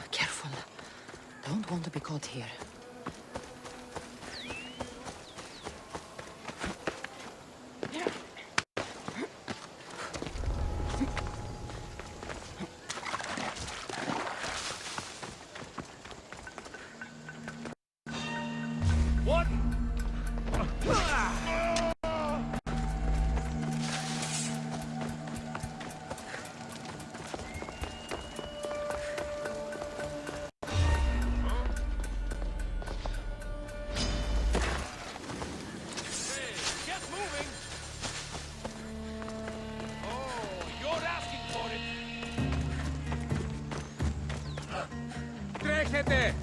Careful. Don't want to be caught here. What? Τρέχετε!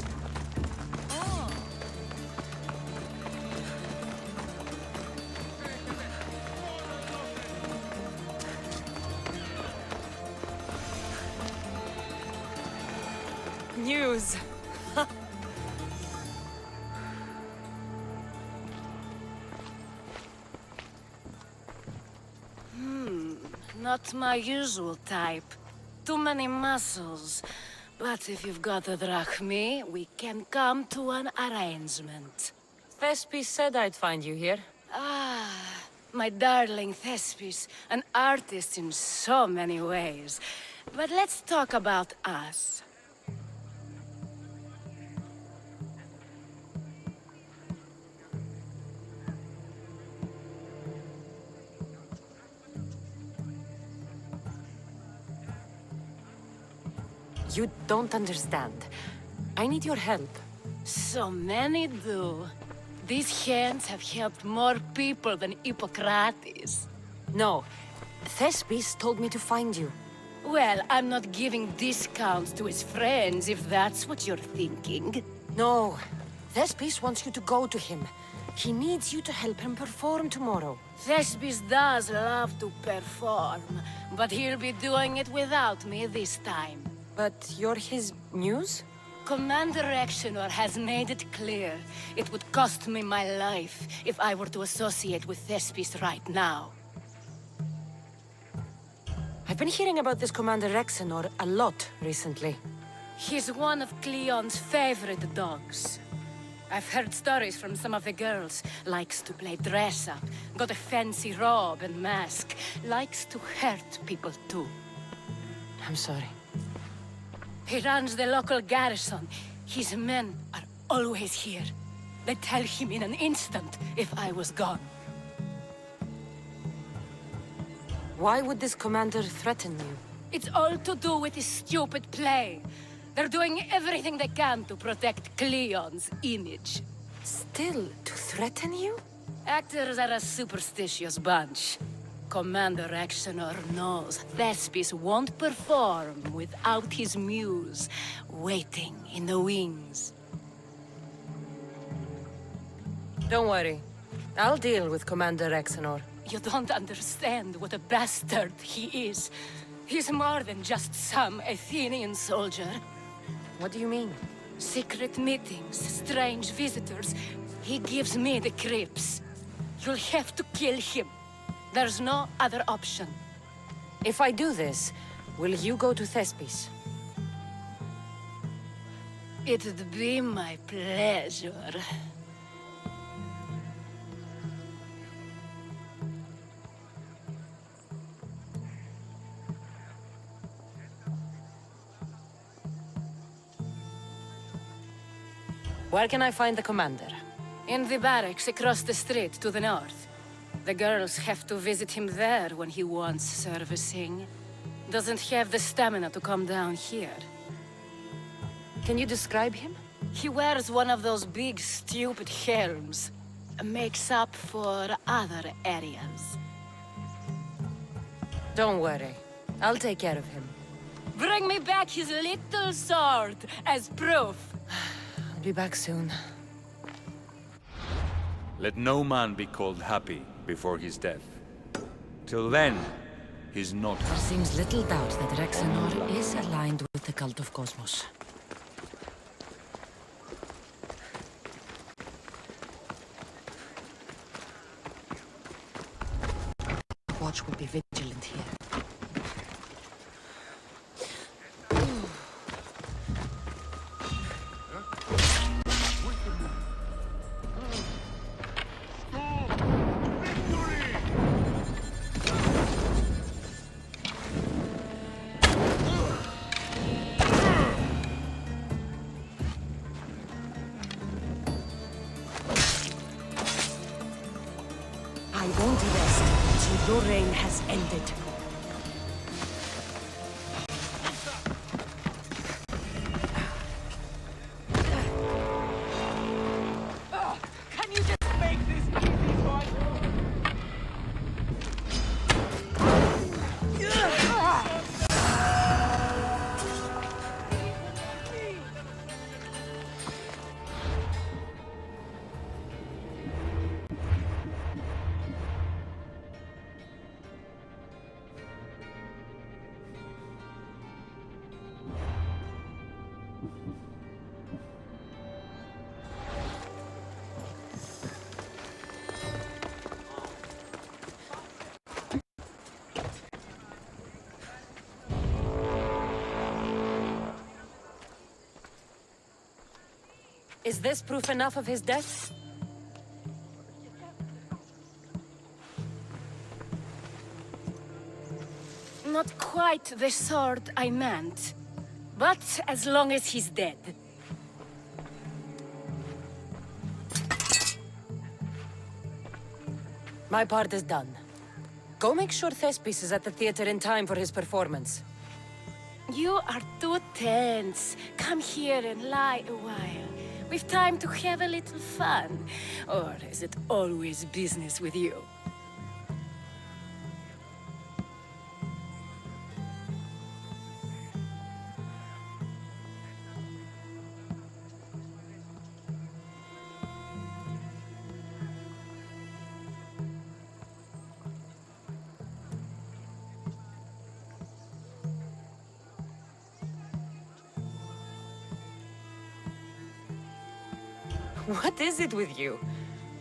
News. Not my usual type. Too many muscles. But if you've got a drachmi, we can come to an arrangement. Thespis said I'd find you here. Ah, my darling Thespis, an artist in so many ways. But let's talk about us. You don't understand. I need your help. So many do. These hands have helped more people than Hippocrates. No. Thespis told me to find you. Well, I'm not giving discounts to his friends, if that's what you're thinking. No. Thespis wants you to go to him. He needs you to help him perform tomorrow. Thespis does love to perform, but he'll be doing it without me this time. But you're his muse? Commander Exenor has made it clear it would cost me my life if I were to associate with Thespis right now. I've been hearing about this Commander Exenor a lot recently. He's one of Cleon's favorite dogs. I've heard stories from some of the girls. Likes to play dress-up, got a fancy robe and mask. Likes to hurt people too. I'm sorry. He runs the local garrison. His men are always here. They'd tell him in an instant if I was gone. Why would this commander threaten you? It's all to do with his stupid play. They're doing everything they can to protect Cleon's image. Still, to threaten you? Actors are a superstitious bunch. Commander Exenor knows Thespis won't perform without his muse waiting in the wings. Don't worry. I'll deal with Commander Exenor. You don't understand what a bastard he is. He's more than just some Athenian soldier. What do you mean? Secret meetings, strange visitors. He gives me the creeps. You'll have to kill him. There's no other option. If I do this, will you go to Thespis? It'd be my pleasure. Where can I find the commander? In the barracks across the street to the north. The girls have to visit him there when he wants servicing. Doesn't have the stamina to come down here. Can you describe him? He wears one of those big, stupid helms. Makes up for other areas. Don't worry. I'll take care of him. Bring me back his little sword as proof. I'll be back soon. Let no man be called happy before his death. Till then, he's not There happy. seems little doubt that Rexenor is aligned with the cult of Cosmos. Watch will be vigilant here. I won't rest until your reign has ended. Can you just make this easy so I... Is this proof enough of his death? Not quite the sort I meant. But as long as he's dead. My part is done. Go make sure Thespis is at the theater in time for his performance. You are too tense. Come here and lie a while. We've time to have a little fun. Or is it always business with you? What is it with you?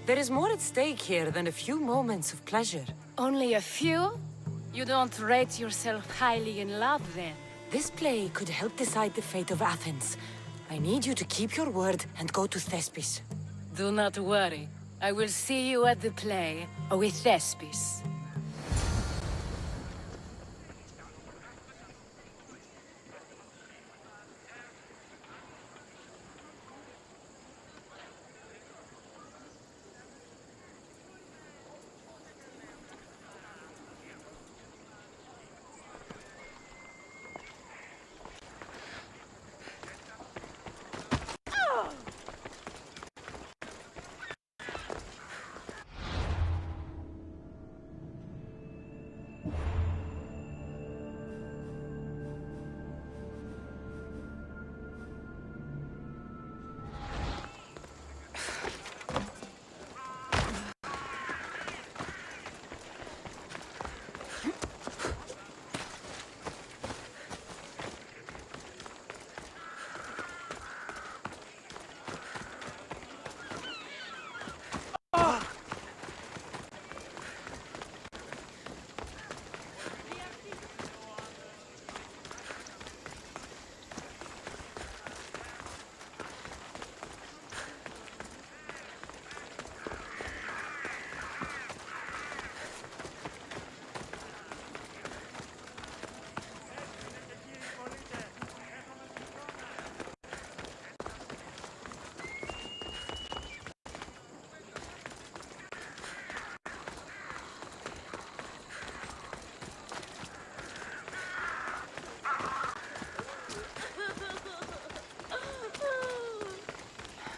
There is more at stake here than a few moments of pleasure. Only a few? You don't rate yourself highly in love, then? This play could help decide the fate of Athens. I need you to keep your word and go to Thespis. Do not worry. I will see you at the play with Thespis.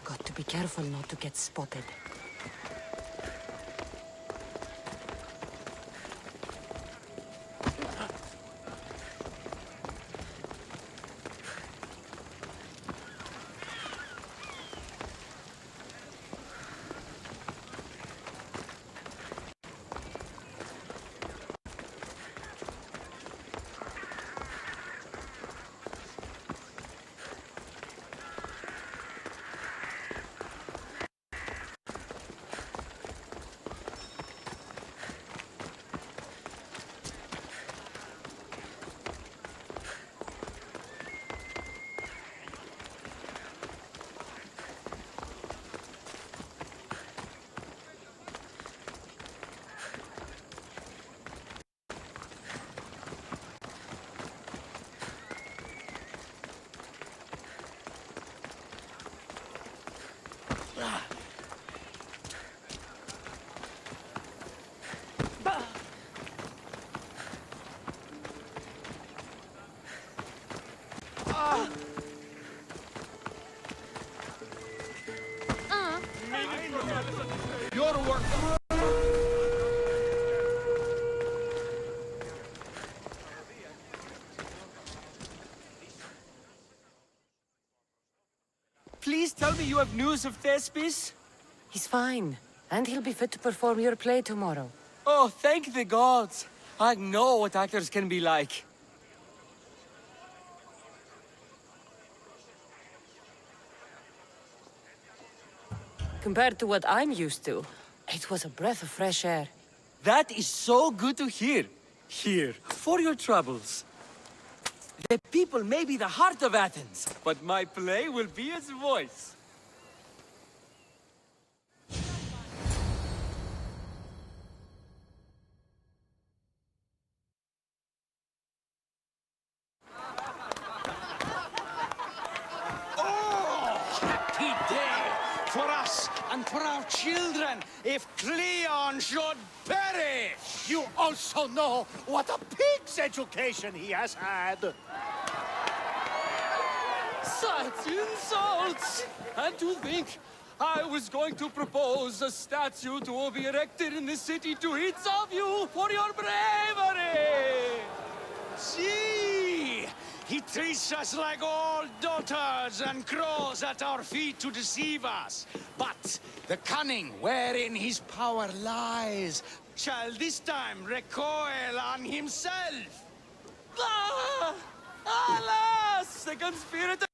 Got to be careful not to get spotted. Your work. Please tell me you have news of Thespis? He's fine, and he'll be fit to perform your play tomorrow. Oh, thank the gods. I know what actors can be like. Compared to what I'm used to, it was a breath of fresh air. That is so good to hear. Here, for your troubles. The people may be the heart of Athens, but my play will be its voice. Happy day for us and for our children if Cleon should perish! You also know what a pig's education he has had. Such insults! And to think I was going to propose a statue to be erected in the city to each of you for your bravery! See! He treats us like old daughters and crawls at our feet to deceive us. But the cunning wherein his power lies shall this time recoil on himself. Ah! Alas! The conspirators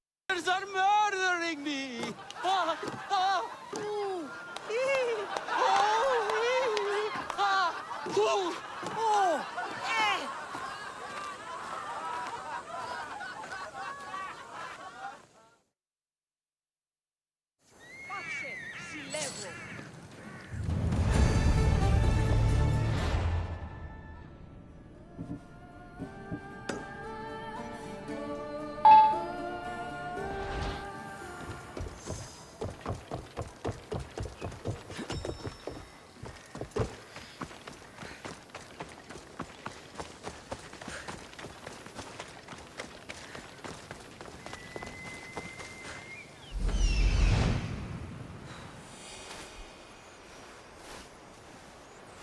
are murdering me! Ah! Ah! Ooh! Ee! Oh! Ee! Ah! Ooh! Oh! Eh!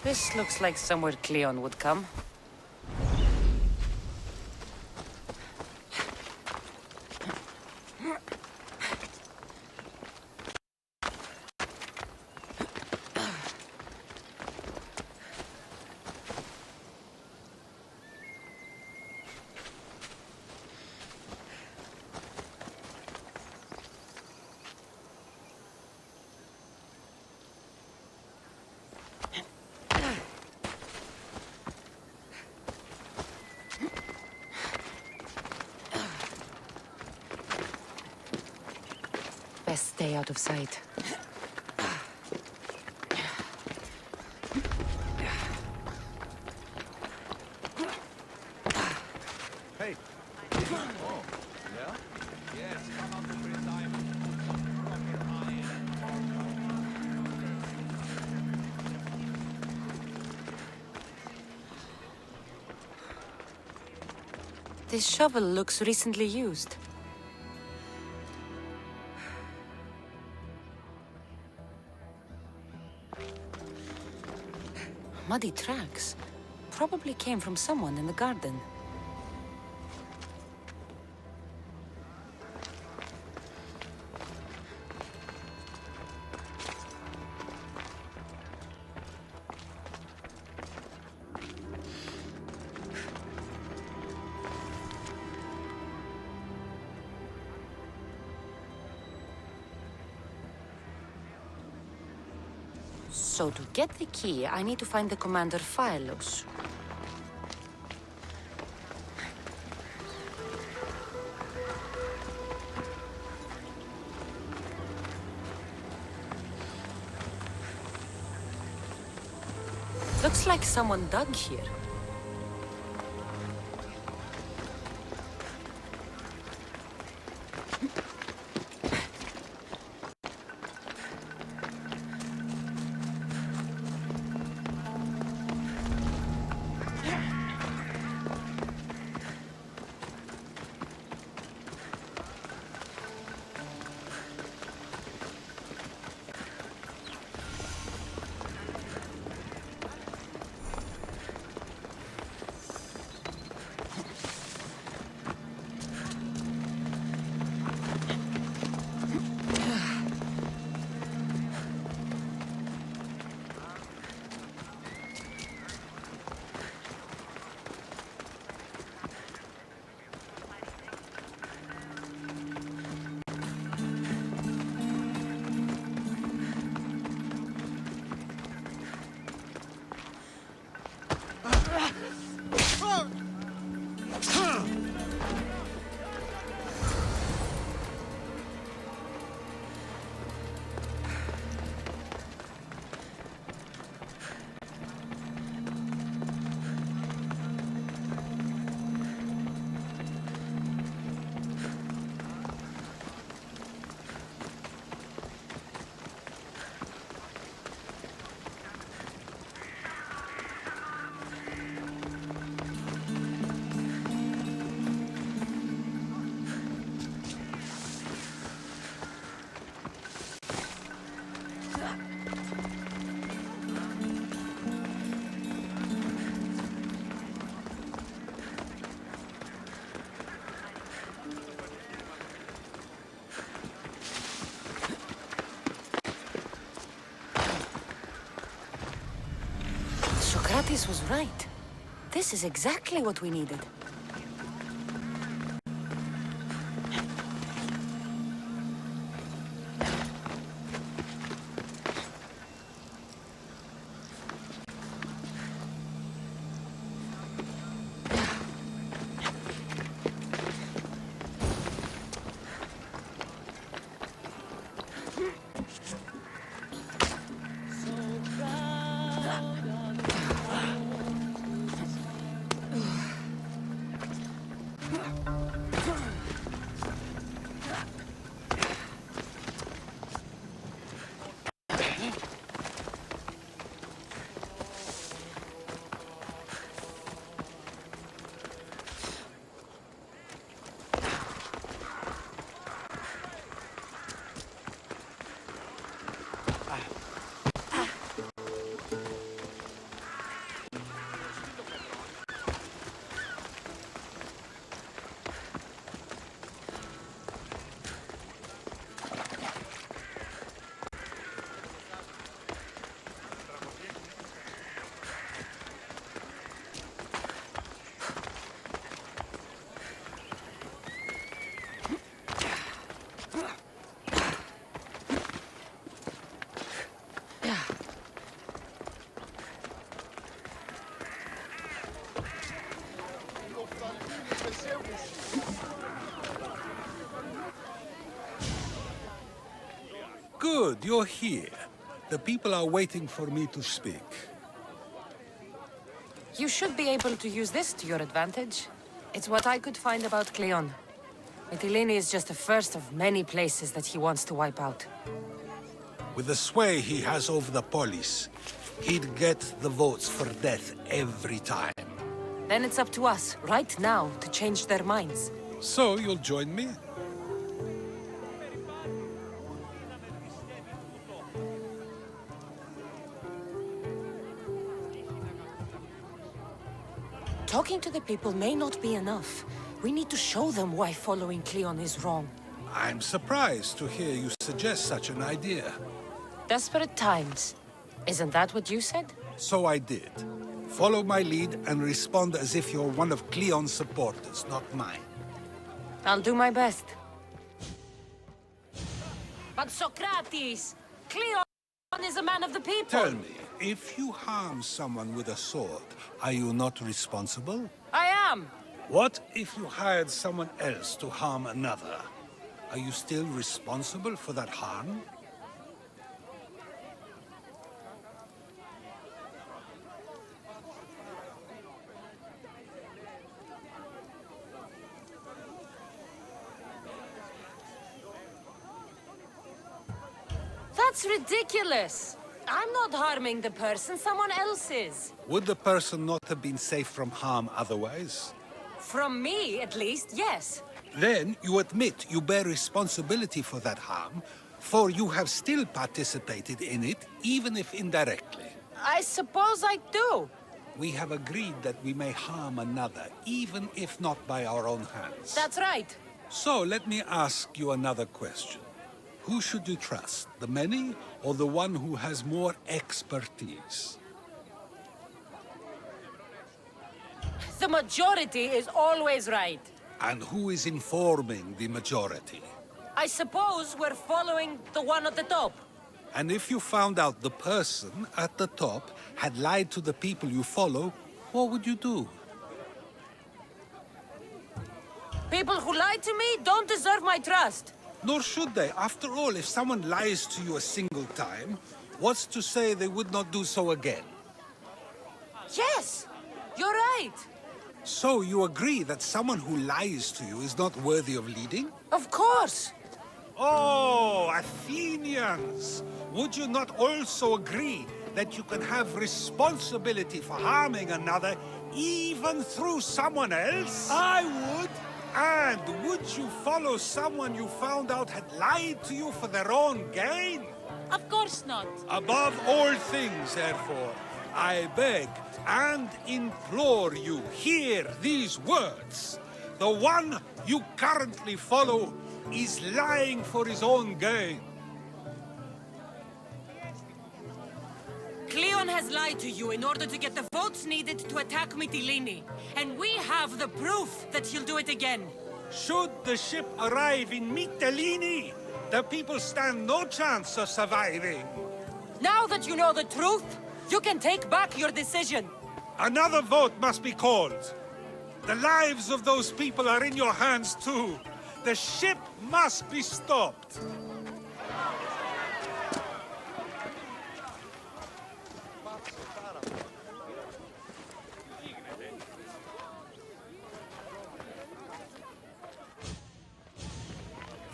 This looks like somewhere Cleon would come. Best stay out of sight. Hey. Oh, yeah? Yes, come out to free time. This shovel looks recently used. Muddy tracks. Probably came from someone in the garden. So to get the key, I need to find the commander Phylos. Looks like someone dug here. This was right. This is exactly what we needed. Good, you're here. The people are waiting for me to speak. You should be able to use this to your advantage. It's what I could find about Cleon. Mytilene is just the first of many places that he wants to wipe out. With the sway he has over the police, he'd get the votes for death every time. Then it's up to us, right now, to change their minds. So you'll join me? Talking to the people may not be enough. We need to show them why following Cleon is wrong. I'm surprised to hear you suggest such an idea. Desperate times. Isn't that what you said? So I did. Follow my lead and respond as if you're one of Cleon's supporters, not mine. I'll do my best. But Socrates! Cleon is a man of the people! Tell me, if you harm someone with a sword, are you not responsible? I am! What if you hired someone else to harm another? Are you still responsible for that harm? That's ridiculous! I'm not harming the person, someone else is. Would the person not have been safe from harm otherwise? From me, at least, yes. Then you admit you bear responsibility for that harm, for you have still participated in it, even if indirectly. I suppose I do. We have agreed that we may harm another, even if not by our own hands. That's right. So let me ask you another question. Who should you trust, the many or the one who has more expertise? The majority is always right. And who is informing the majority? I suppose we're following the one at the top. And if you found out the person at the top had lied to the people you follow, what would you do? People who lie to me don't deserve my trust. Nor should they. After all, if someone lies to you a single time, what's to say they would not do so again? Yes, you're right. So you agree that someone who lies to you is not worthy of leading? Of course. Oh, Athenians! Would you not also agree that you can have responsibility for harming another even through someone else? I would. And would you follow someone you found out had lied to you for their own gain? Of course not. Above all things, therefore, I beg and implore you, hear these words. The one you currently follow is lying for his own gain. Cleo Cleon has lied to you in order to get the votes needed to attack Mytilene. And we have the proof that he'll do it again. Should the ship arrive in Mytilene, the people stand no chance of surviving. Now that you know the truth, you can take back your decision. Another vote must be called. The lives of those people are in your hands too. The ship must be stopped.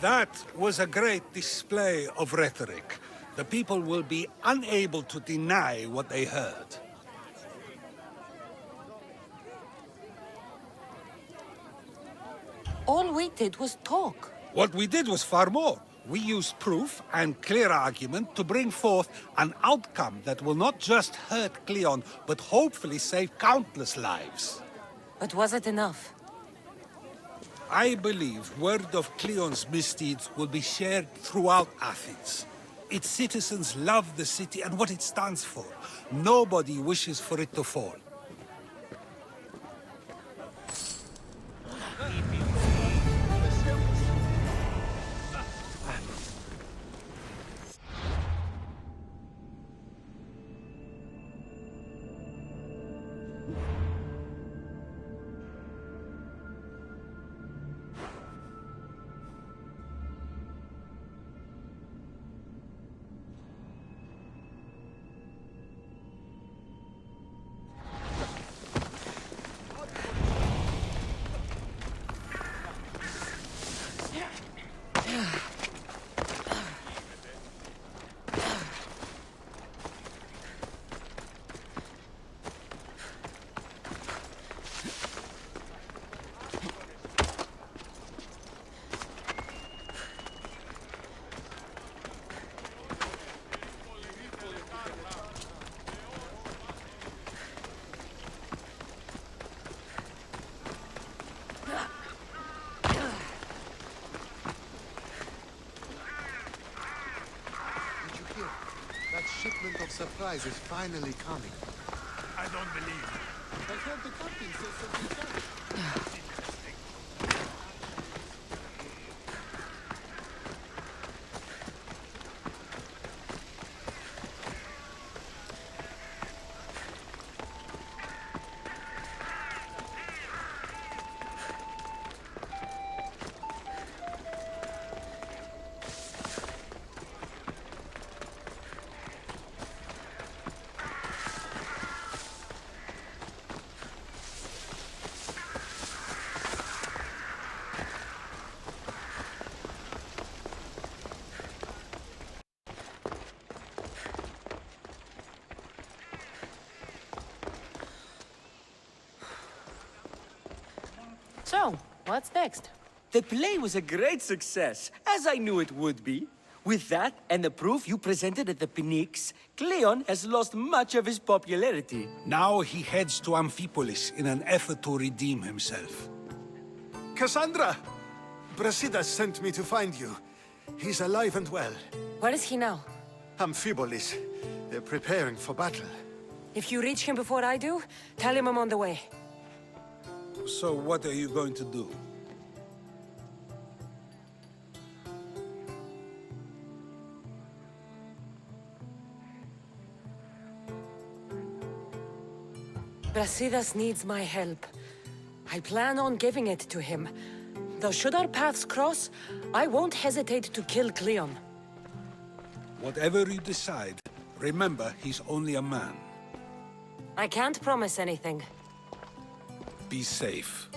That was a great display of rhetoric. The people will be unable to deny what they heard. All we did was talk. What we did was far more. We used proof and clear argument to bring forth an outcome that will not just hurt Cleon, but hopefully save countless lives. But was it enough? I believe word of Cleon's misdeeds will be shared throughout Athens. Its citizens love the city and what it stands for. Nobody wishes for it to fall. Shipment of supplies is finally coming. I don't believe it. I heard the captain say something else. So, what's next? The play was a great success, as I knew it would be. With that, and the proof you presented at the Pnyx, Cleon has lost much of his popularity. Now he heads to Amphipolis in an effort to redeem himself. Cassandra! Brasidas sent me to find you. He's alive and well. Where is he now? Amphipolis. They're preparing for battle. If you reach him before I do, tell him I'm on the way. So what are you going to do? Brasidas needs my help. I plan on giving it to him. Though should our paths cross, I won't hesitate to kill Cleon. Whatever you decide, remember he's only a man. I can't promise anything. Be safe.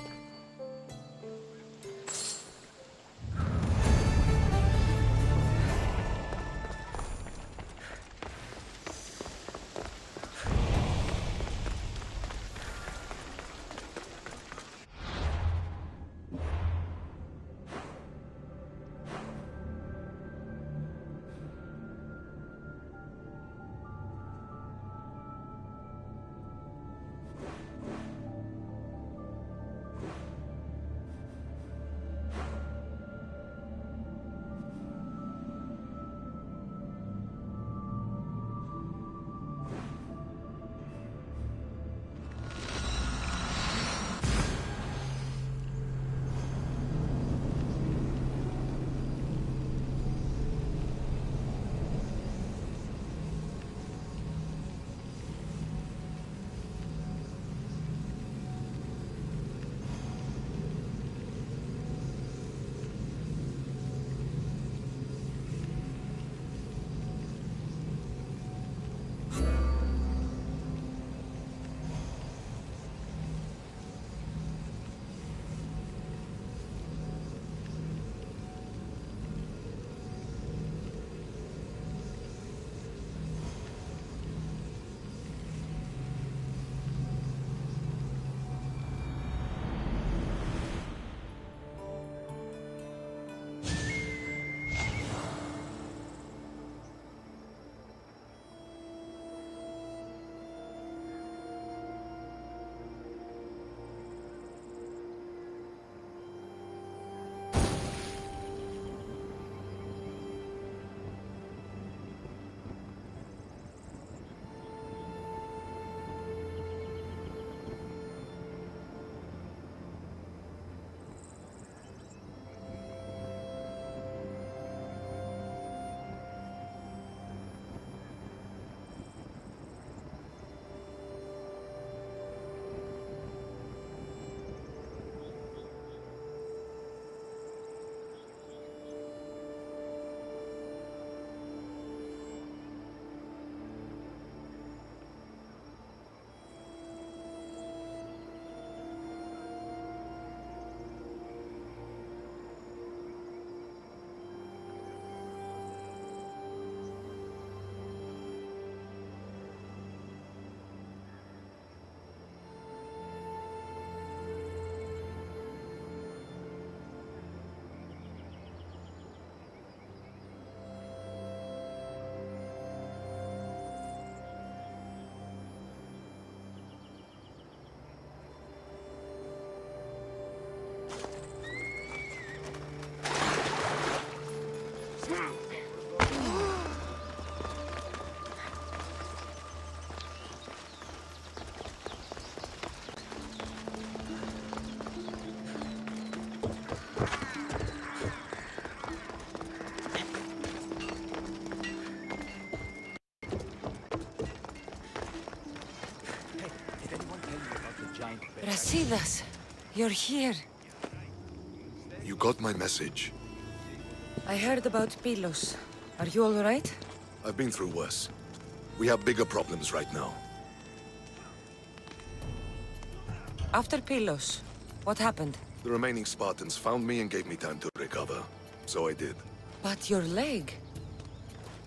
Brasidas, you're here. You got my message. I heard about Pilos. Are you all right? I've been through worse. We have bigger problems right now. After Pilos, what happened? The remaining Spartans found me and gave me time to recover. So I did. But your leg?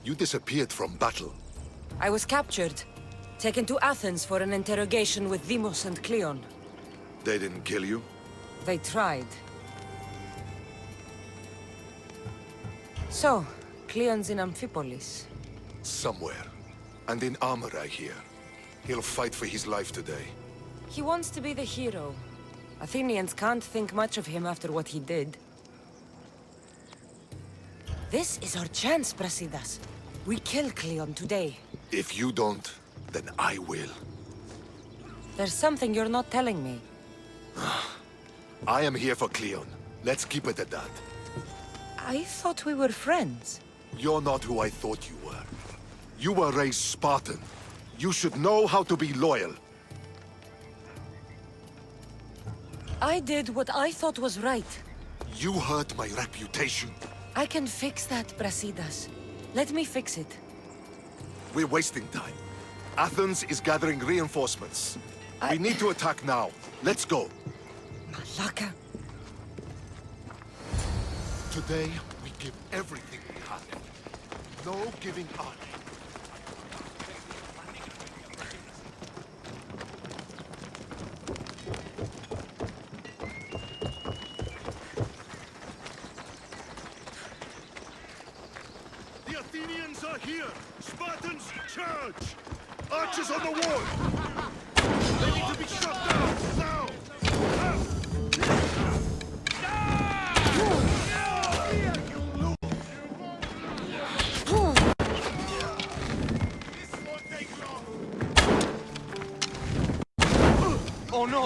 You disappeared from battle. I was captured. Taken to Athens for an interrogation with Deimos and Cleon. They didn't kill you? They tried. So, Cleon's in Amphipolis. Somewhere. And in armor, I hear. He'll fight for his life today. He wants to be the hero. Athenians can't think much of him after what he did. This is our chance, Brasidas. We kill Cleon today. If you don't, then I will. There's something you're not telling me. I am here for Cleon. Let's keep it at that. I thought we were friends. You're not who I thought you were. You were raised Spartan. You should know how to be loyal. I did what I thought was right. You hurt my reputation. I can fix that, Brasidas. Let me fix it. We're wasting time. Athens is gathering reinforcements. We need to attack now. Let's go. Malaka. Today, we give everything we have. No giving up. The Athenians are here! Spartans, charge! Archers on the wall! They need to be shot down, now! Oh no!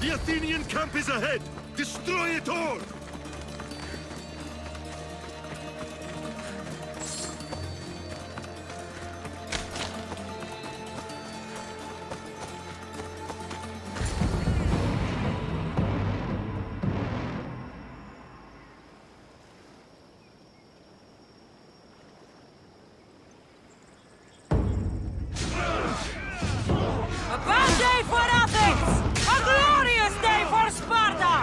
The Athenian camp is ahead! Destroy it all! A bad day for Athens! A glorious day for Sparta!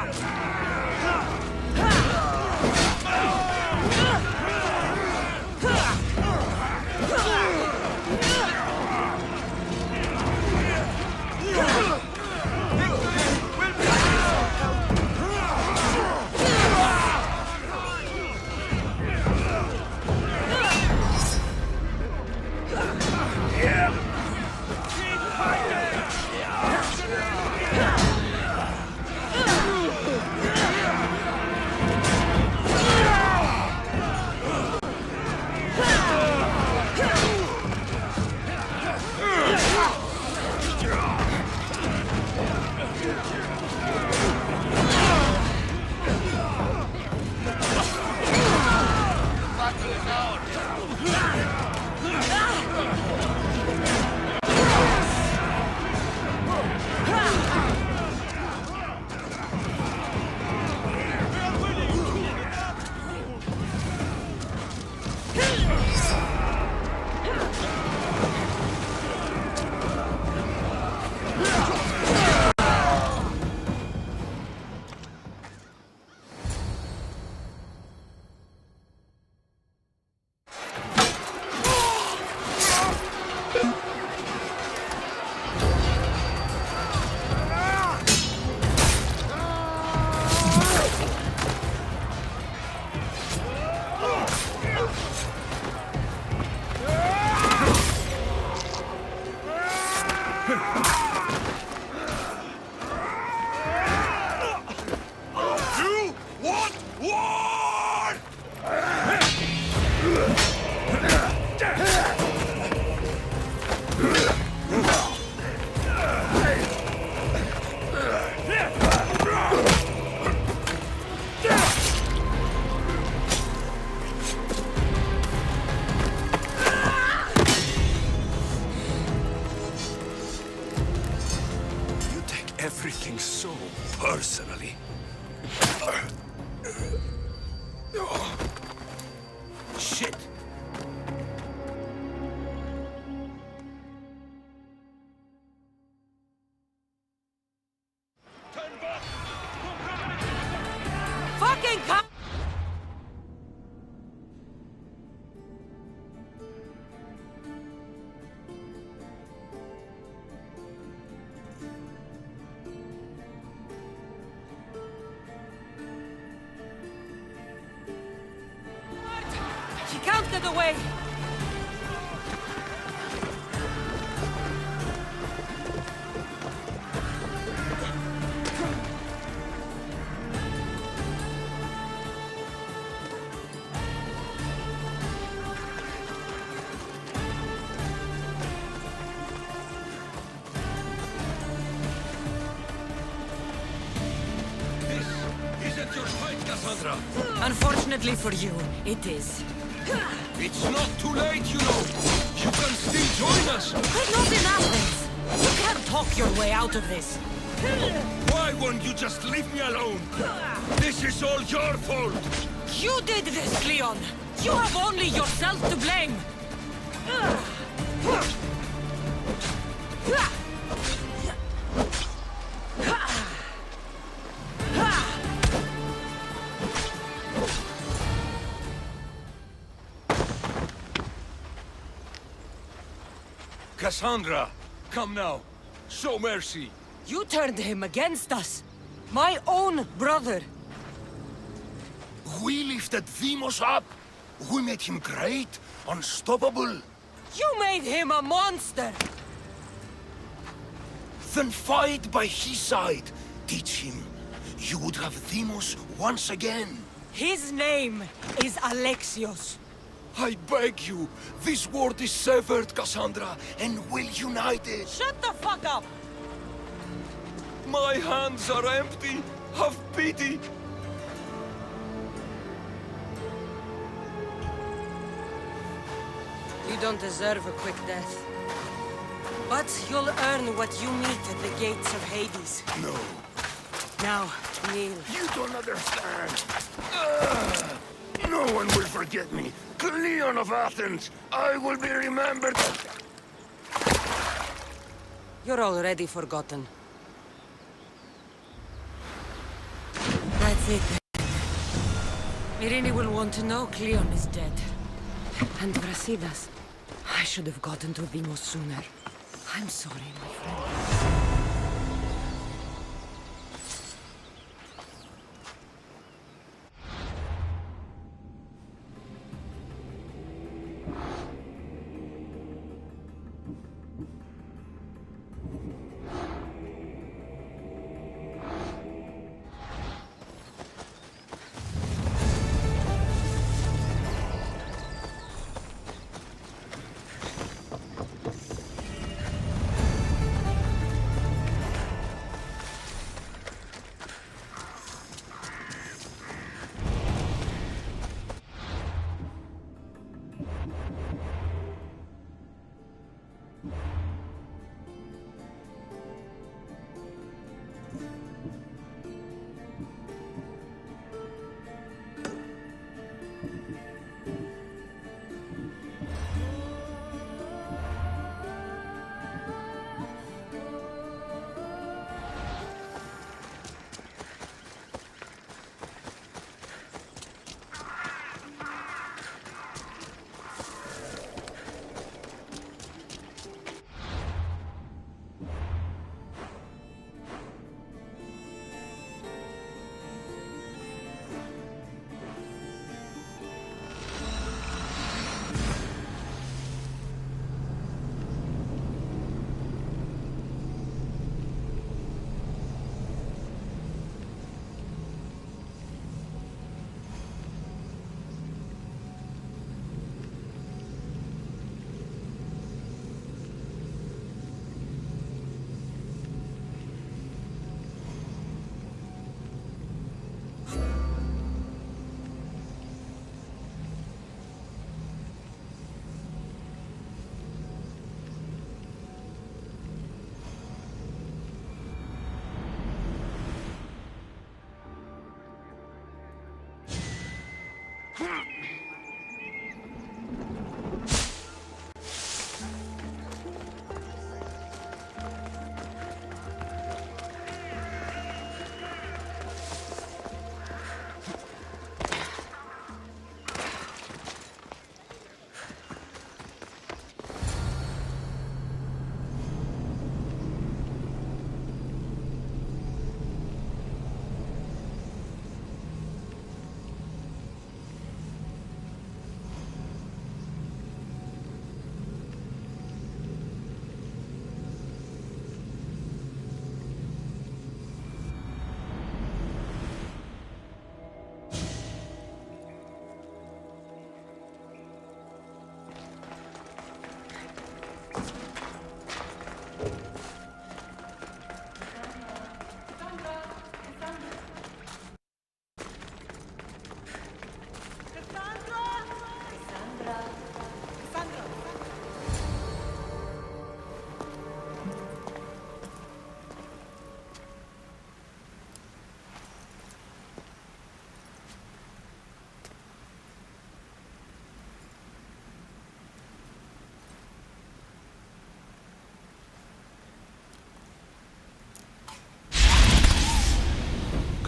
everything so personally. Shit! Fucking come! She can't get away! Isn't your fight, Cassandra? Unfortunately for you, it is. It's not too late, you know. You can still join us. But not in Athens! You can't talk your way out of this. Why won't you just leave me alone? This is all your fault. You did this, Cleon! You have only yourself to blame! Cassandra, come now. Show mercy. You turned him against us! My own brother! We lifted Deimos up. We made him great, unstoppable. You made him a monster! Then fight by his side. Teach him. You would have Deimos once again. His name is Alexios. I beg you. This world is severed, Cassandra, and we'll unite it. Shut the fuck up! My hands are empty. Have pity. You don't deserve a quick death. But you'll earn what you meet at the gates of Hades. No. Now, kneel. You don't understand. No one will forget me. Cleon of Athens. I will be remembered. You're already forgotten. That's it then. Irene will want to know Cleon is dead. And Brasidas. I should have gotten to Deimos sooner. I'm sorry, my friend.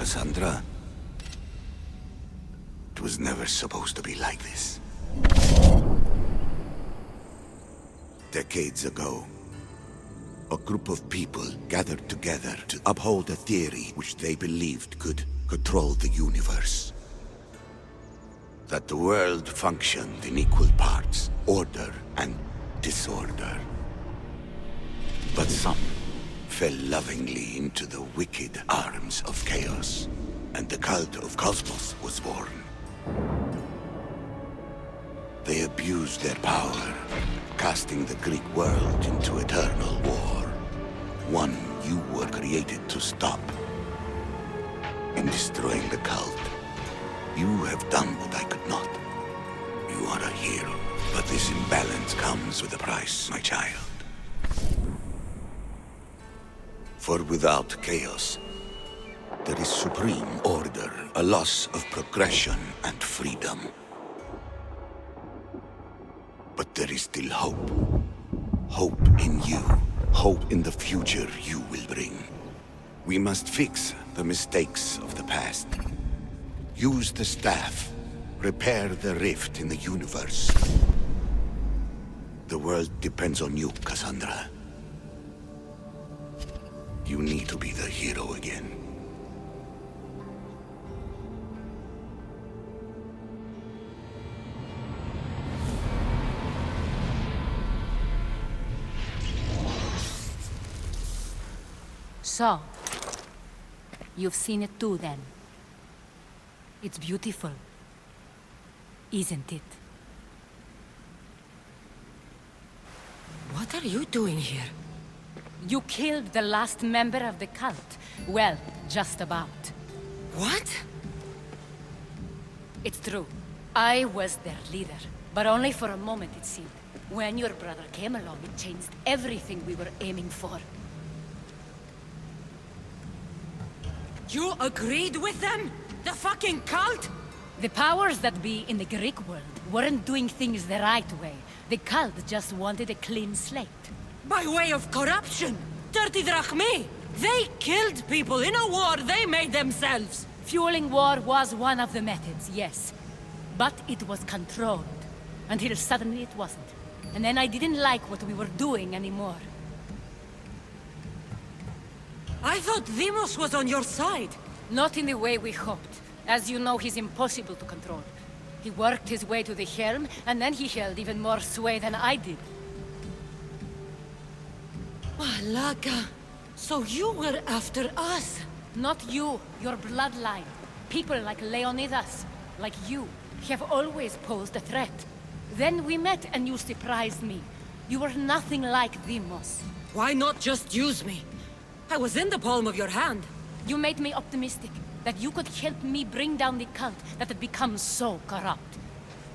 Cassandra, it was never supposed to be like this. Decades ago, a group of people gathered together to uphold a theory which they believed could control the universe. That the world functioned in equal parts, order and disorder. But some fell lovingly into the wicked arms of chaos, and the cult of Cosmos was born. They abused their power, casting the Greek world into eternal war. One you were created to stop. In destroying the cult, you have done what I could not. You are a hero, but this imbalance comes with a price, my child. For without chaos, there is supreme order, a loss of progression and freedom. But there is still hope. Hope in you. Hope in the future you will bring. We must fix the mistakes of the past. Use the staff. Repair the rift in the universe. The world depends on you, Cassandra. You need to be the hero again. So, you've seen it too, then? It's beautiful, isn't it? What are you doing here? You killed the last member of the cult. Well, just about. What? It's true. I was their leader, but only for a moment, it seemed. When your brother came along, it changed everything we were aiming for. You agreed with them? The fucking cult? The powers that be in the Greek world weren't doing things the right way. The cult just wanted a clean slate. By way of corruption! Dirty drachmi! They killed people in a war they made themselves! Fueling war was one of the methods, yes. But it was controlled. Until suddenly it wasn't. And then I didn't like what we were doing anymore. I thought Deimos was on your side. Not in the way we hoped. As you know, he's impossible to control. He worked his way to the helm, and then he held even more sway than I did. Malaka, so you were after us? Not you, your bloodline. People like Leonidas, like you, have always posed a threat. Then we met and you surprised me. You were nothing like Deimos. Why not just use me? I was in the palm of your hand. You made me optimistic, that you could help me bring down the cult that had become so corrupt.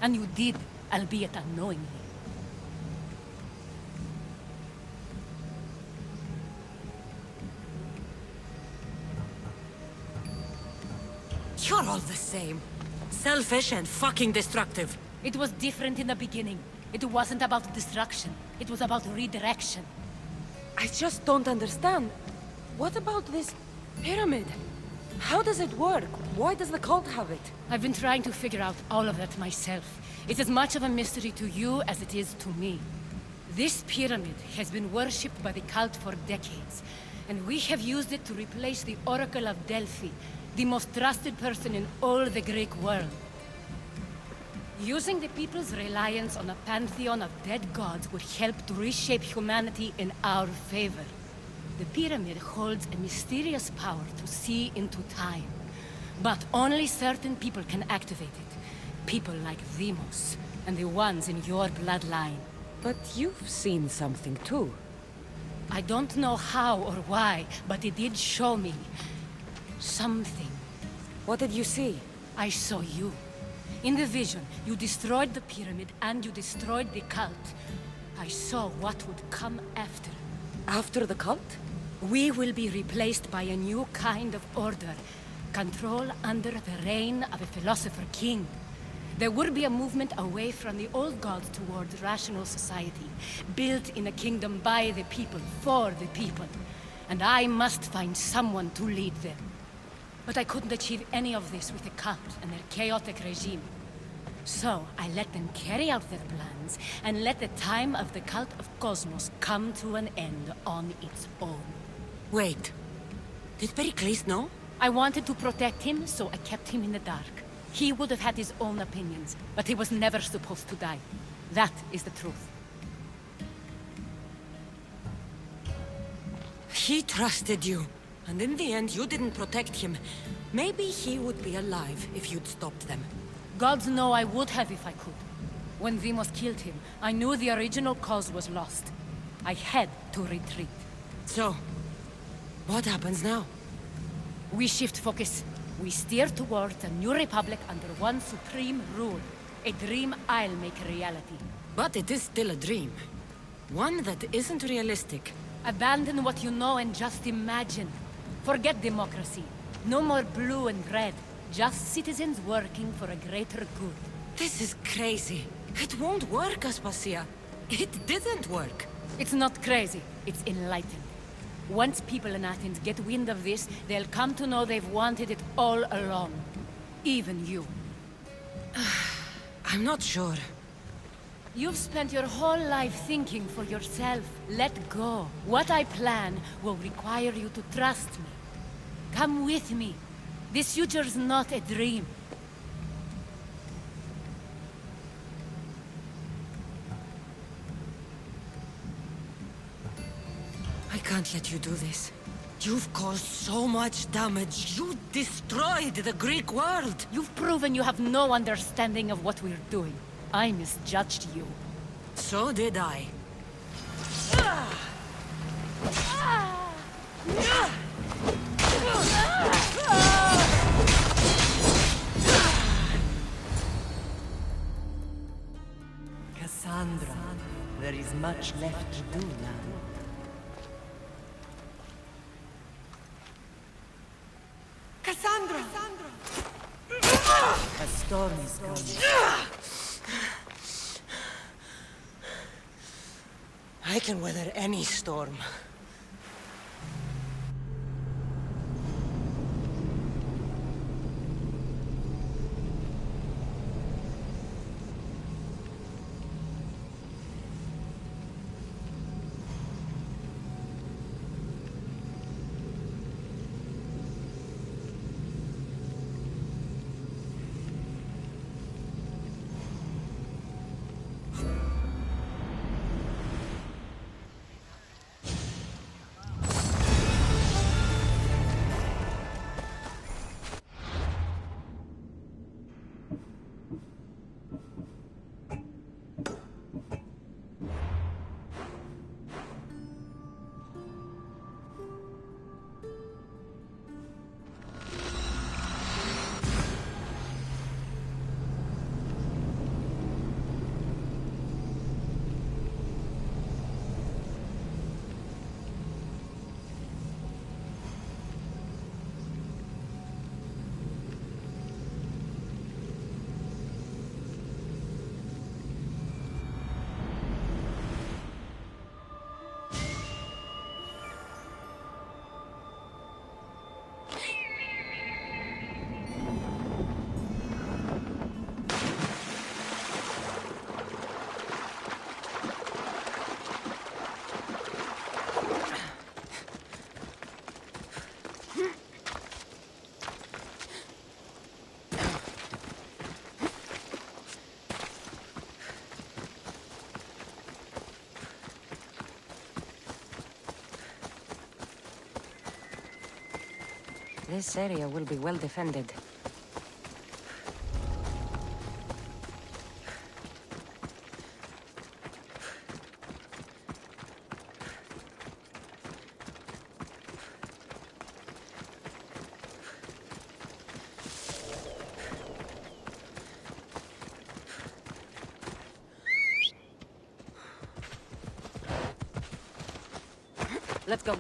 And you did, albeit unknowingly. You're all the same. Selfish and fucking destructive. It was different in the beginning. It wasn't about destruction. It was about redirection. I just don't understand. What about this pyramid? How does it work? Why does the cult have it? I've been trying to figure out all of that myself. It's as much of a mystery to you as it is to me. This pyramid has been worshipped by the cult for decades, and we have used it to replace the Oracle of Delphi, the most trusted person in all the Greek world. Using the people's reliance on a pantheon of dead gods would help to reshape humanity in our favor. The pyramid holds a mysterious power to see into time. But only certain people can activate it. People like Demos, and the ones in your bloodline. But you've seen something too. I don't know how or why, but it did show me something. What did you see? I saw you. In the vision, you destroyed the pyramid and you destroyed the cult. I saw what would come after. After the cult? We will be replaced by a new kind of order. Control under the reign of a philosopher king. There would be a movement away from the old gods towards rational society, built in a kingdom by the people, for the people. And I must find someone to lead them. But I couldn't achieve any of this with the cult and their chaotic regime. So I let them carry out their plans, and let the time of the cult of Cosmos come to an end on its own. Wait. Did Pericles know? I wanted to protect him, so I kept him in the dark. He would have had his own opinions, but he was never supposed to die. That is the truth. He trusted you, and in the end you didn't protect him. Maybe he would be alive if you'd stopped them. Gods know I would have if I could. When Demos killed him, I knew the original cause was lost. I had to retreat. So, what happens now? We shift focus. We steer towards a new republic under one supreme rule. A dream I'll make a reality. But it is still a dream. One that isn't realistic. Abandon what you know and just imagine. Forget democracy. No more blue and red. Just citizens working for a greater good. This is crazy. It won't work, Aspasia. It didn't work. It's not crazy. It's enlightened. Once people in Athens get wind of this, they'll come to know they've wanted it all along. Even you. I'm not sure. You've spent your whole life thinking for yourself. Let go. What I plan will require you to trust me. Come with me. This future's not a dream. I can't let you do this. You've caused so much damage. You destroyed the Greek world. You've proven you have no understanding of what we're doing. I misjudged you. So did I. Cassandra, there is much left to do now. Cassandra! A storm is coming. I can weather any storm. This area will be well defended. Let's go.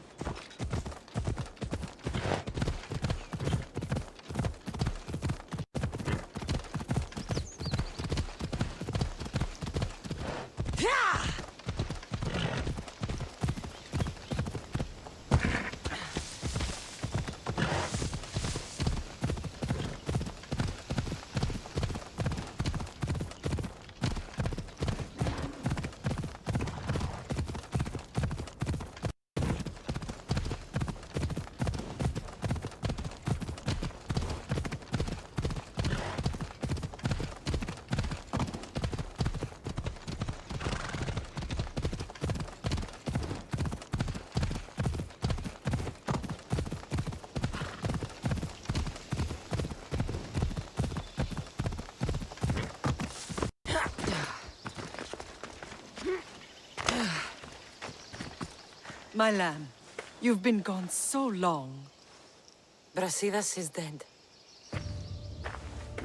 My lamb, you've been gone so long. Brasidas is dead.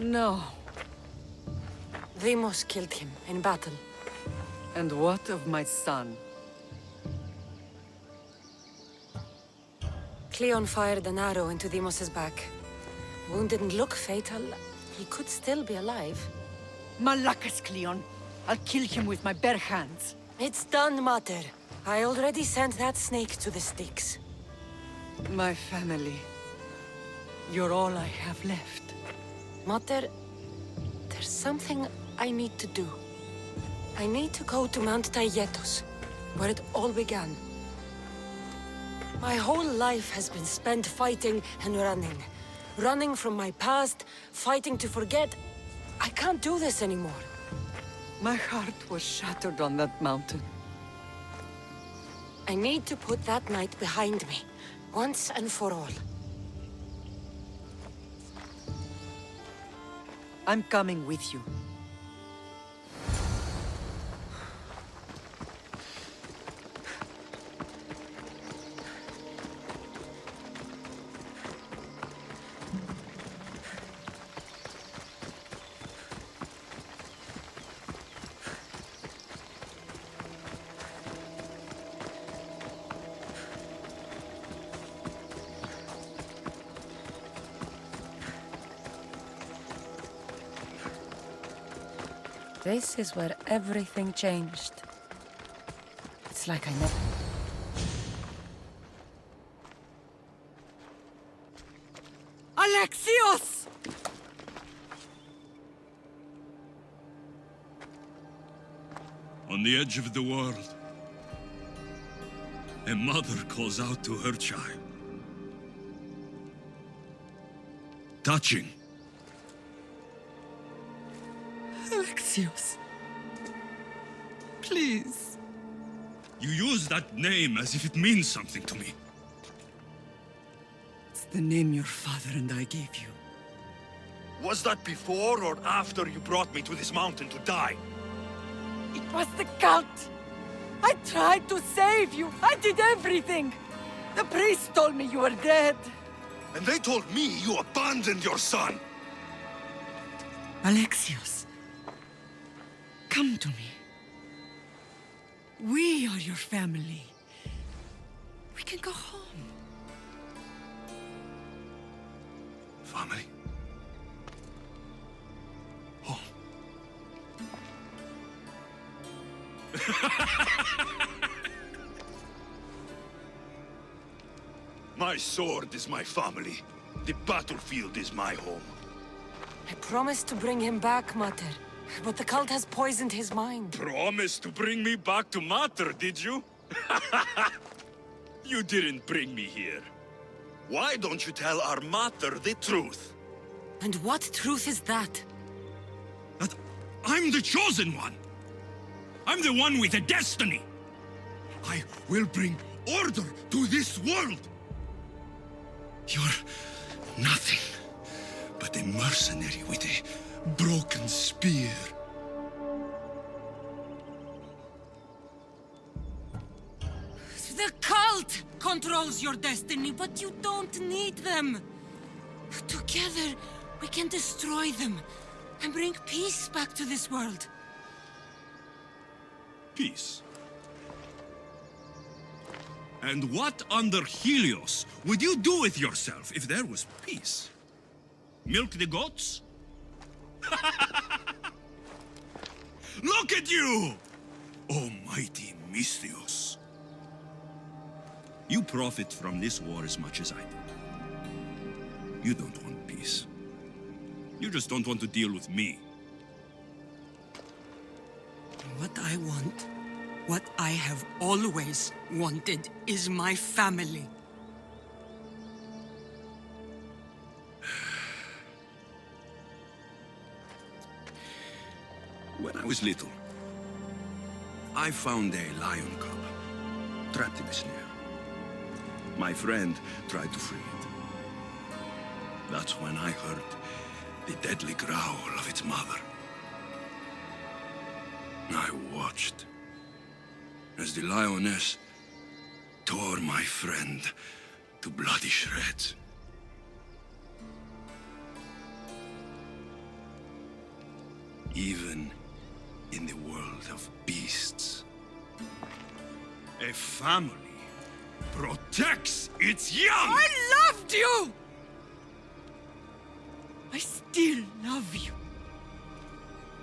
No. Deimos killed him in battle. And what of my son? Cleon fired an arrow into Deimos's back. Wound didn't look fatal. He could still be alive. Malakas, Cleon. I'll kill him with my bare hands. It's done, Mater. I already sent that snake to the sticks. My family. You're all I have left. Mater, there's something I need to do. I need to go to Mount Tayetos, where it all began. My whole life has been spent fighting and running. Running from my past, fighting to forget. I can't do this anymore. My heart was shattered on that mountain. I need to put that night behind me, once and for all. I'm coming with you. This is where everything changed. It's like I never... Alexios! On the edge of the world, a mother calls out to her child. Touching. Alexios. Please. You use that name as if it means something to me. It's the name your father and I gave you. Was that before or after you brought me to this mountain to die? It was the cult! I tried to save you! I did everything! The priest told me you were dead! And they told me you abandoned your son! Alexios, come to me. We are your family. We can go home. Family? Home? My sword is my family. The battlefield is my home. I promised to bring him back, Mater. But the cult has poisoned his mind. Promised to bring me back to Mater, did you? You didn't bring me here. Why don't you tell our Mater the truth? And what truth is that? That I'm the chosen one. I'm the one with a destiny. I will bring order to this world. Your Nothing but a mercenary with a broken spear. The cult controls your destiny, but you don't need them. Together, we can destroy them and bring peace back to this world. Peace. And what under Helios would you do with yourself if there was peace? Milk the goats? Look at you! Almighty Misthios. You profit from this war as much as I do. You don't want peace. You just don't want to deal with me. What I want, what I have always wanted, is my family. When I was little, I found a lion cub trapped in a snare. My friend tried to free it. That's when I heard the deadly growl of its mother. I watched as the lioness tore my friend to bloody shreds. Even in the world of beasts, a family protects its young! I loved you! I still love you.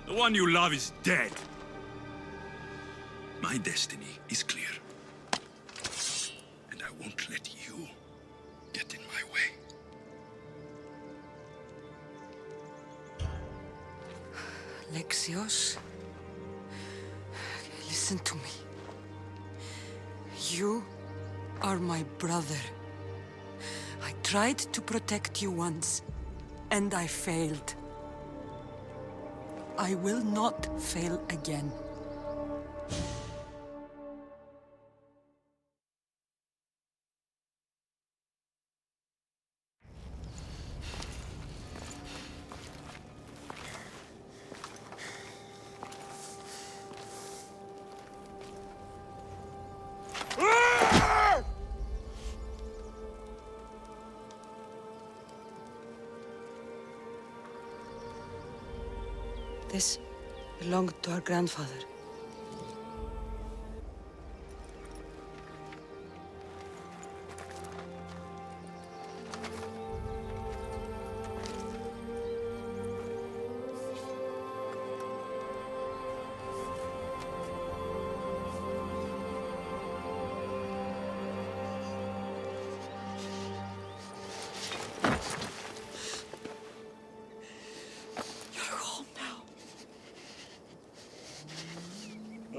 The one you love is dead. My destiny is clear. And I won't let you get in my way. Alexios, listen to me. You are my brother. I tried to protect you once, and I failed. I will not fail again. This belonged to our grandfather.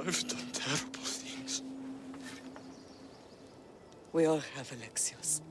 I've done terrible things. We all have, Alexios.